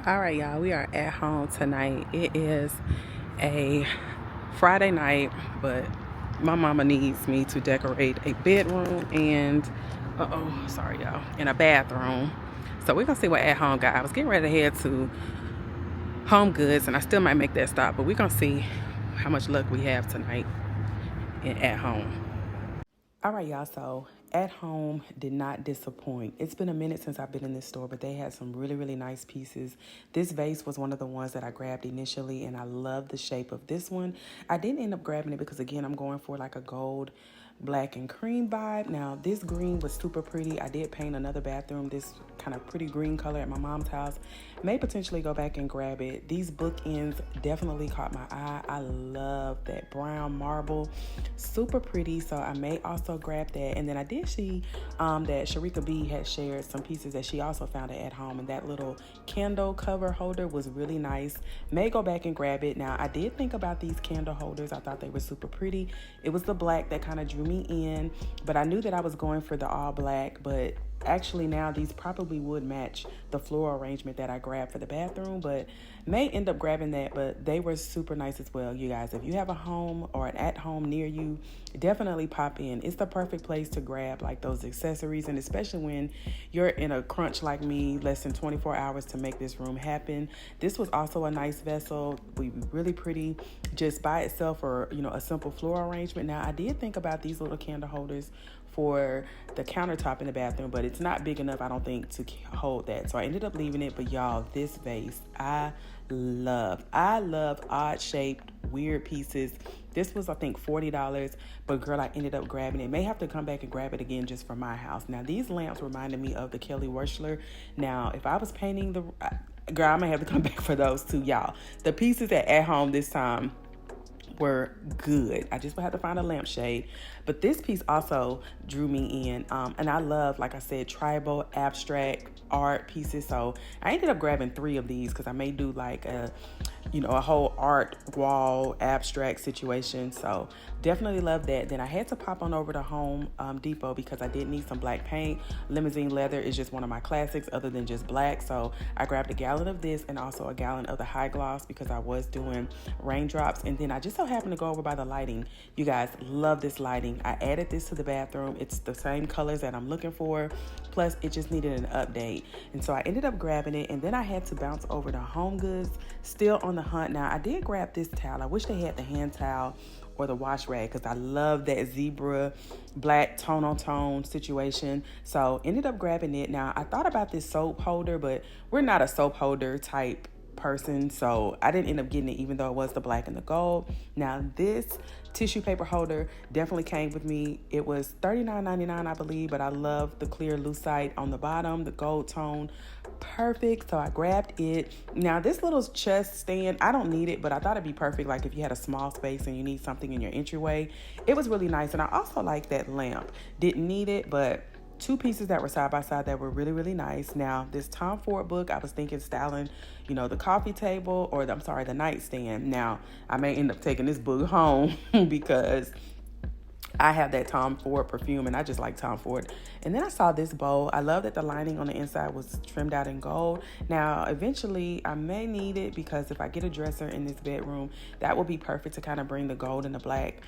All right, y'all, we are at home tonight. It is a Friday night, but my mama needs me to decorate a bedroom and, sorry, y'all, and a bathroom. So we're gonna see what at home got. I was getting ready to head to Homegoods, and I still might make that stop, but we're gonna see how much luck we have tonight in at home. All right, y'all. So at home did not disappoint. It's been a minute since I've been in this store, but they had some really, really nice pieces. This vase was one of the ones that I grabbed initially, and I love the shape of this one. I didn't end up grabbing it because, again, I'm going for like a gold, black, and cream vibe. Now, this green was super pretty. I did paint another bathroom this kind of pretty green color at my mom's house. May potentially go back and grab it. These bookends definitely caught my eye. I love that brown marble. Super pretty, so I may also grab that. And then I did see that Sharika B had shared some pieces that she also found at home, and that little candle cover holder was really nice. May go back and grab it. Now, I did think about these candle holders. I thought they were super pretty. It was the black that kind of drew me in, but I knew that I was going for the all black, but actually now these probably would match the floral arrangement that I grabbed for the bathroom, but may end up grabbing that. But they were super nice as well, you guys. If you have a home or an at home near you, definitely pop in. It's the perfect place to grab like those accessories, and especially when you're in a crunch like me, less than 24 hours to make this room happen. This was also a nice vessel, really pretty just by itself, or a simple floral arrangement. Now, I did think about these little candle holders for the countertop in the bathroom, but it's not big enough, I don't think, to hold that. So I ended up leaving it. But y'all, this vase, I love odd shaped, weird pieces. This was, I think, $40, but girl, I ended up grabbing it. May have to come back and grab it again just for my house. Now, these lamps reminded me of the Kelly Wearstler. Now, if I was painting girl, I may have to come back for those too, y'all. The pieces at home this time were good. I just would have to find a lampshade. But this piece also drew me in. And I love, like I said, tribal abstract art pieces. So I ended up grabbing 3 of these because I may do like a whole art wall abstract situation. So definitely love that. Then I had to pop on over to Home Depot because I did need some black paint. Limousine leather is just one of my classics other than just black. So I grabbed a gallon of this and also a gallon of the high gloss because I was doing raindrops. And then I just so happened to go over by the lighting. You guys, love this lighting. I added this to the bathroom. It's the same colors that I'm looking for. Plus, it just needed an update. And so I ended up grabbing it. And then I had to bounce over to Homegoods, still on the hunt. Now, I did grab this towel. I wish they had the hand towel or the wash rag because I love that zebra black tone on tone situation. So ended up grabbing it. Now, I thought about this soap holder, but we're not a soap holder type person, so I didn't end up getting it, even though it was the black and the gold. Now, this tissue paper holder definitely came with me. It was $39.99, I believe, but I love the clear lucite on the bottom, the gold tone, perfect. So I grabbed it. Now, this little chest stand, I don't need it, but I thought it'd be perfect, like if you had a small space and you need something in your entryway. It was really nice, and I also like that lamp. Didn't need it, but 2 pieces that were side by side that were really, really nice. Now, this Tom Ford book, I was thinking styling, the coffee table, or the nightstand. Now, I may end up taking this book home because I have that Tom Ford perfume, and I just like Tom Ford. And then I saw this bowl. I love that the lining on the inside was trimmed out in gold. Now, eventually, I may need it because if I get a dresser in this bedroom, that will be perfect to kind of bring the gold and the black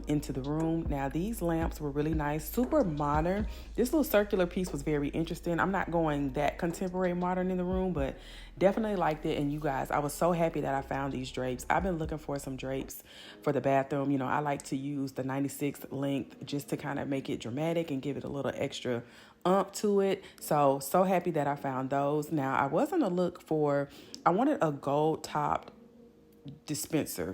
into the room. Now, these lamps were really nice, super modern. This little circular piece was very interesting. I'm not going that contemporary modern in the room, but definitely liked it. And you guys, I was so happy that I found these drapes. I've been looking for some drapes for the bathroom. I like to use the 96 length just to kind of make it dramatic and give it a little extra ump to it. So happy that I found those. Now, I was on the look for, I wanted a gold topped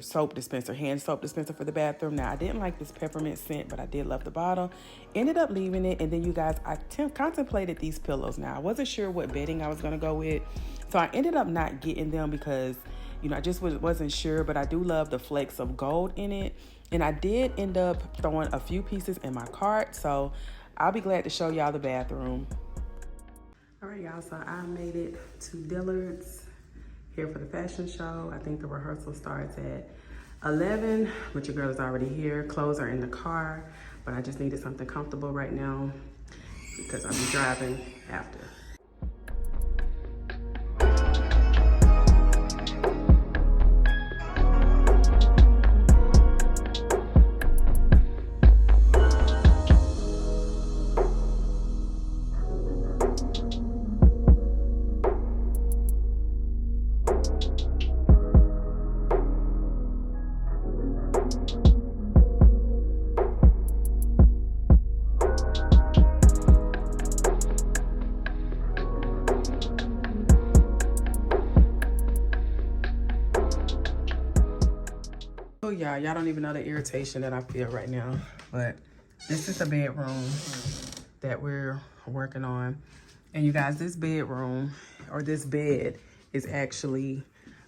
soap dispenser, hand soap dispenser for the bathroom. Now, I didn't like this peppermint scent, but I did love the bottle. Ended up leaving it. And then, you guys, I contemplated these pillows. Now, I wasn't sure what bedding I was going to go with, so I ended up not getting them because I just wasn't sure. But I do love the flecks of gold in it, and I did end up throwing a few pieces in my cart, so I'll be glad to show y'all the bathroom. All right, y'all, so I made it to Dillard's here for the fashion show. I think the rehearsal starts at 11, but your girl is already here. Clothes are in the car, but I just needed something comfortable right now because I'll be driving after. Oh yeah, y'all don't even know the irritation that I feel right now. But this is the bedroom that we're working on. And you guys, this bedroom, or this bed, is actually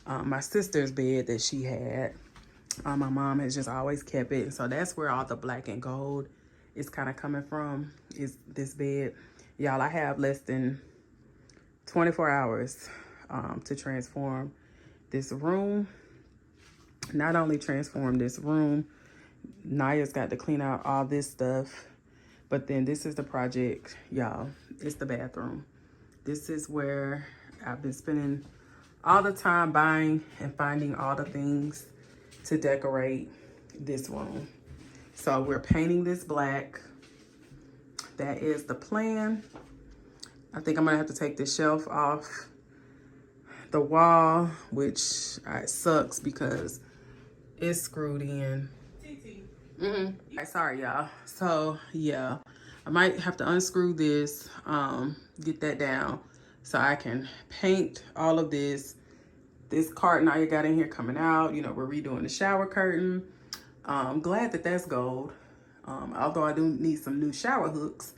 my sister's bed that she had. My mom has just always kept it. So that's where all the black and gold is kind of coming from, is this bed. Y'all, I have less than 24 hours to transform this room. Not only transform this room, Naya's got to clean out all this stuff, but then this is the project, y'all. It's the bathroom. This is where I've been spending all the time buying and finding all the things to decorate this room. So we're painting this black. That is the plan. I think I'm gonna have to take this shelf off the wall, which sucks because it's screwed in. Sorry, y'all. So yeah, I might have to unscrew this, get that down so I can paint all of this. This carton I got in here coming out. You know, we're redoing the shower curtain. I'm glad that that's gold. Although I do need some new shower hooks.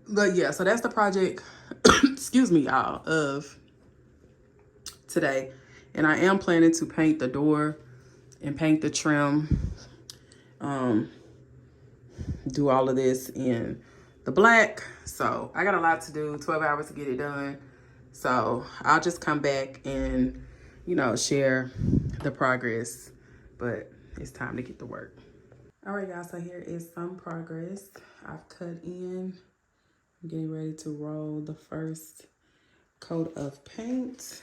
But yeah, so that's the project, excuse me, y'all, of today. And I am planning to paint the door and paint the trim. Do all of this in the black. So I got a lot to do, 12 hours to get it done. So I'll just come back and, you know, share the progress, but it's time to get to work. All right, y'all, so here is some progress. I've cut in. I'm getting ready to roll the first coat of paint.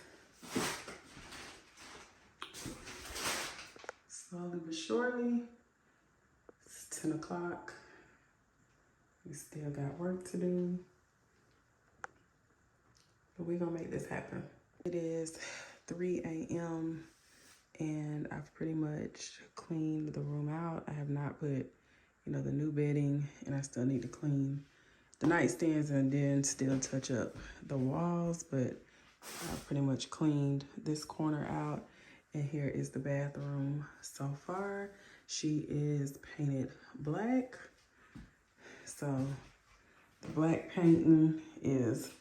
Slowly but surely. It's 10 o'clock. We still got work to do, but we're gonna make this happen. It is 3 a.m. and I've pretty much cleaned the room out. I have not put, you know, the new bedding, and I still need to clean the nightstands and then still touch up the walls, but I've pretty much cleaned this corner out. And here is the bathroom so far. She is painted black. So the black painting is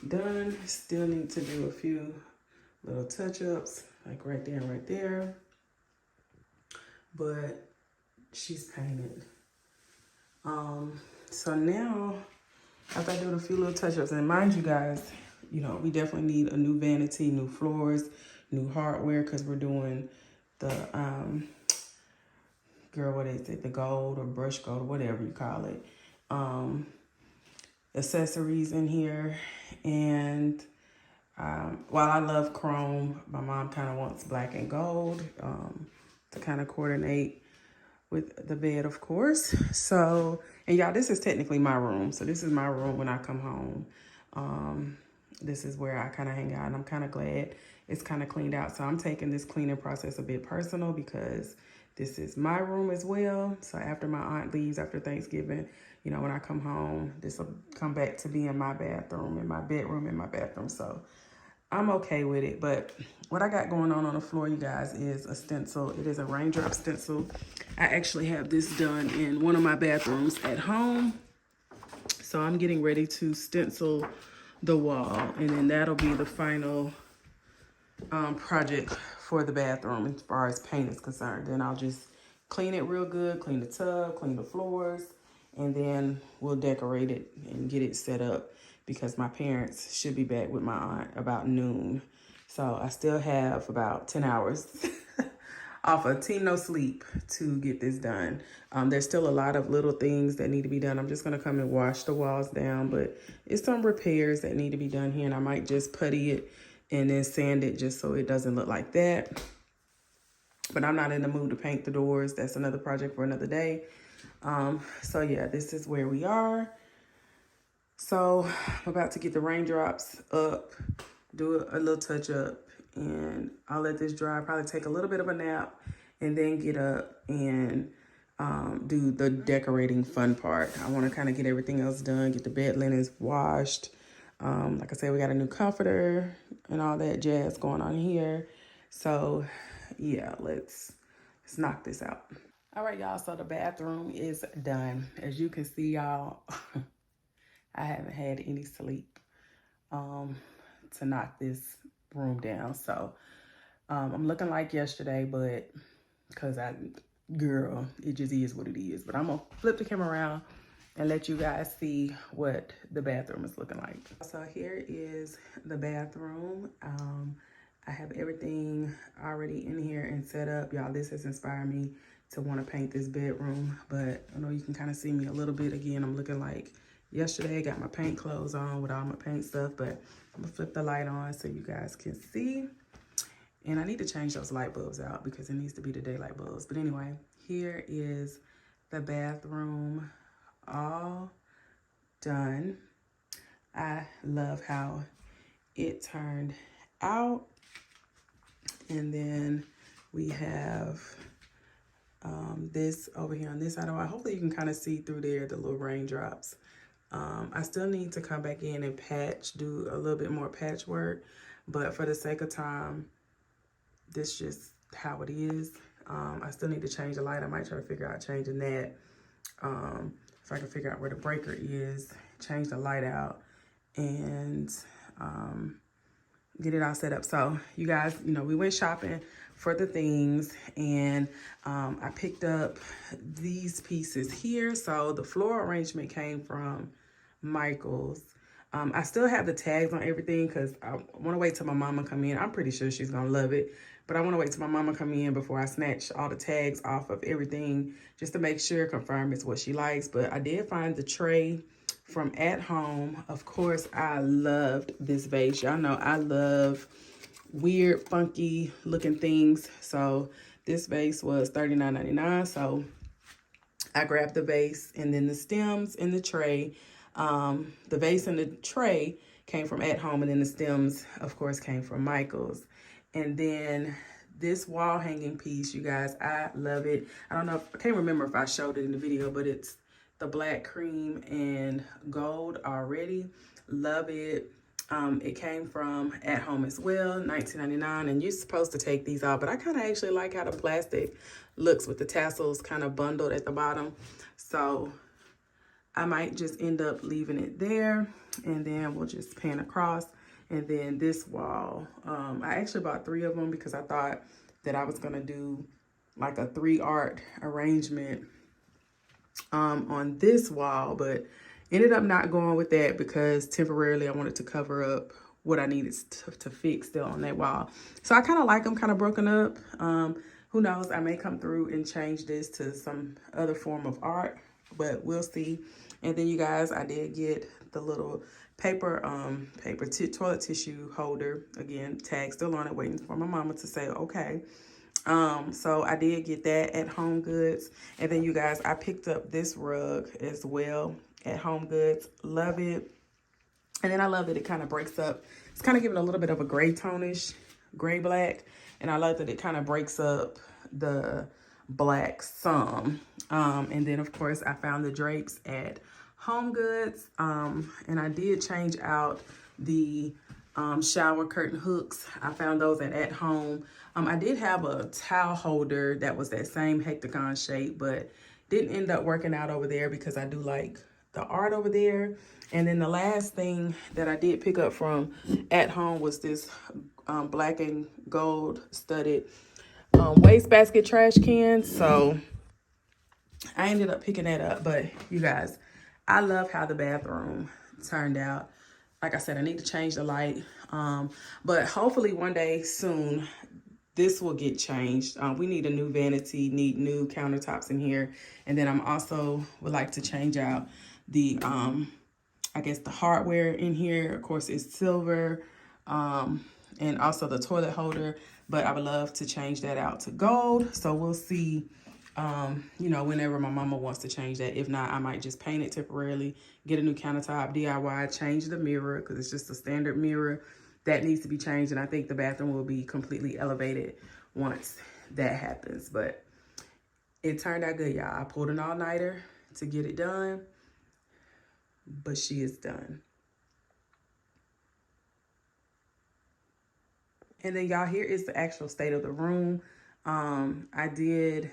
done. Still need to do a few little touch-ups, like right there and right there. But she's painted. So now, after I do a few little touch-ups, and mind you guys, you know, we definitely need a new vanity, new floors, new hardware, because we're doing the, girl, what is it? The gold or brush gold, or whatever you call it. Accessories in here. And while I love chrome, my mom kind of wants black and gold to kind of coordinate with the bed, of course. So, and y'all, this is technically my room. So this is my room when I come home. This is where I kind of hang out, and I'm kind of glad it's kind of cleaned out. So I'm taking this cleaning process a bit personal because this is my room as well. So after my aunt leaves after Thanksgiving, you know, when I come home, this will come back to being my bathroom and my bedroom and my bathroom. So I'm okay with it. But what I got going on the floor, you guys, is a stencil. It is a raindrop stencil. I actually have this done in one of my bathrooms at home. So I'm getting ready to stencil the wall, and then that'll be the final project for the bathroom as far as paint is concerned. Then I'll just clean it real good, clean the tub, clean the floors, and then we'll decorate it and get it set up because my parents should be back with my aunt about noon. So I still have about 10 hours off of Team No Sleep to get this done. There's still a lot of little things that need to be done. I'm just gonna come and wash the walls down, but it's some repairs that need to be done here, and I might just putty it and then sand it just so it doesn't look like that. But I'm not in the mood to paint the doors. That's another project for another day. So yeah, this is where we are. So I'm about to get the raindrops up, do a little touch up, and I'll let this dry, probably take a little bit of a nap, and then get up and do the decorating fun part. I want to kind of get everything else done, get the bed linens washed. Like I said, we got a new comforter and all that jazz going on here. So yeah, let's let's knock this out. All right, y'all, so the bathroom is done. As you can see, y'all, I haven't had any sleep to knock this room down. So I'm looking like yesterday, but because girl, it just is what it is. But I'm gonna flip the camera around and let you guys see what the bathroom is looking like. So here is the bathroom. I have everything already in here and set up. Y'all, this has inspired me to want to paint this bedroom, but I know you can kind of see me a little bit. Again, I'm looking like yesterday. Got my paint clothes on with all my paint stuff, but I'm gonna flip the light on so you guys can see. And I need to change those light bulbs out because it needs to be the daylight bulbs. But anyway, here is the bathroom all done. I love how it turned out. And then we have this over here on this side. Hopefully you can kind of see through there the little raindrops. I still need to come back in and do a little bit more patchwork, but for the sake of time, this just how it is. I still need to change the light. I might try to figure out changing that. If I can figure out where the breaker is, change the light out, and get it all set up. So you guys, you know, we went shopping for the things, and I picked up these pieces here. So the floral arrangement came from Michael's. I still have the tags on everything because I want to wait till my mama come in. I'm pretty sure she's gonna love it, but I want to wait till my mama come in before I snatch all the tags off of everything, just to make sure, confirm it's what she likes. But I did find the tray from At Home. Of course, I loved this vase. Y'all know I love weird, funky looking things. So this vase was $39.99. So I grabbed the vase and then the stems in the tray. The vase and the tray came from At Home, and then the stems, of course, came from Michael's. And then this wall hanging piece, you guys, I love it. I can't remember if I showed it in the video, but it's the black cream and gold already. Love it. It came from At Home as well, $19.99, and you're supposed to take these out, but I kind of actually like how the plastic looks with the tassels kind of bundled at the bottom. So I might just end up leaving it there, and then we'll just pan across. And then this wall, I actually bought 3 of them because I thought that I was gonna do like a 3-art arrangement on this wall, but ended up not going with that because temporarily I wanted to cover up what I needed to fix still on that wall. So I kind of like them kind of broken up. Who knows, I may come through and change this to some other form of art, but we'll see. And then you guys, I did get the little toilet tissue holder. Again, tag still on it, waiting for my mama to say okay. So I did get that at Homegoods. And then you guys, I picked up this rug as well at Homegoods. Love it. And then I love that it kind of breaks up. It's kind of giving a little bit of a gray tonish, gray black. And I love that it kind of breaks up the black some. And then of course I found the drapes at Homegoods. And I did change out the shower curtain hooks. I found those at Home. I did have a towel holder that was that same hexagon shape, but didn't end up working out over there because I do like the art over there. And then the last thing that I did pick up from At Home was this black and gold studded wastebasket trash can. So I ended up picking that up. But you guys, I love how the bathroom turned out. Like I said, I need to change the light. But hopefully one day soon, this will get changed. We need a new vanity, need new countertops in here. And then I'm also would like to change out the, I guess the hardware in here. Of course, it's silver, and also the toilet holder. But I would love to change that out to gold. So we'll see, you know, whenever my mama wants to change that. If not, I might just paint it temporarily, get a new countertop, DIY, change the mirror because it's just a standard mirror that needs to be changed. And I think the bathroom will be completely elevated once that happens. But it turned out good, y'all. I pulled an all-nighter to get it done, but she is done. And then y'all, here is the actual state of the room. I did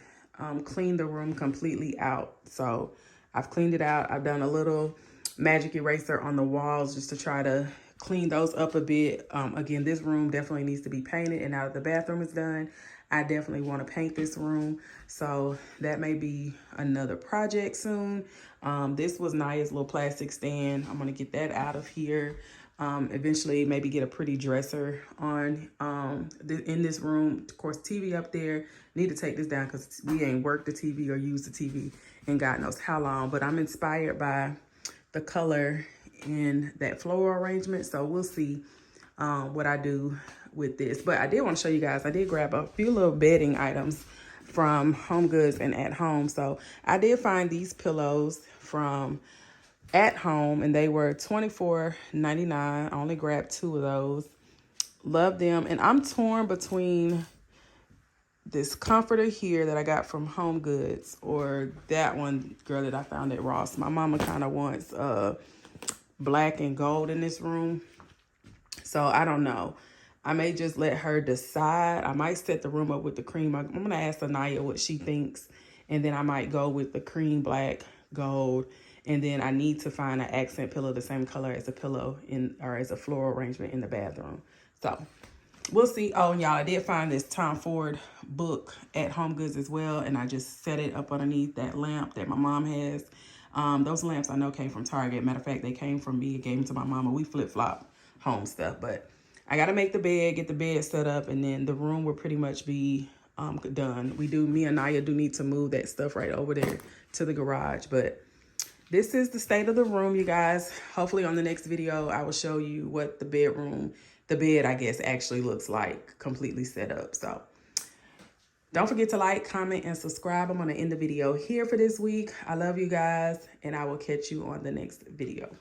clean the room completely out. So I've cleaned it out. I've done a little magic eraser on the walls just to try to clean those up a bit. Again, this room definitely needs to be painted, and now that the bathroom is done, I definitely want to paint this room. So that may be another project soon. This was Naya's little plastic stand. I'm going to get that out of here. Eventually maybe get a pretty dresser on in this room. Of course, TV up there. Need to take this down because we ain't worked the TV or used the TV in God knows how long. But I'm inspired by the color in that floral arrangement. So we'll see what I do with this. But I did want to show you guys, I did grab a few little bedding items from Homegoods and At Home. So I did find these pillows from At Home, and they were $24.99. I only grabbed 2 of those. Love them. And I'm torn between this comforter here that I got from Homegoods or that one, girl, that I found at Ross. My mama kind of wants black and gold in this room. So I don't know. I may just let her decide. I might set the room up with the cream. I'm going to ask Anaya what she thinks. And then I might go with the cream, black, gold. And then I need to find an accent pillow the same color as a pillow or as a floral arrangement in the bathroom. So we'll see. Oh, and y'all, I did find this Tom Ford book at HomeGoods as well. And I just set it up underneath that lamp that my mom has. Those lamps I know came from Target. Matter of fact, they came from me. Gave them to my mama. We flip-flop home stuff. But I got to make the bed, get the bed set up. And then the room will pretty much be done. Me and Naya do need to move that stuff right over there to the garage. But this is the state of the room, you guys. Hopefully on the next video, I will show you what the bed, I guess, actually looks like completely set up. So don't forget to like, comment, and subscribe. I'm going to end the video here for this week. I love you guys, and I will catch you on the next video.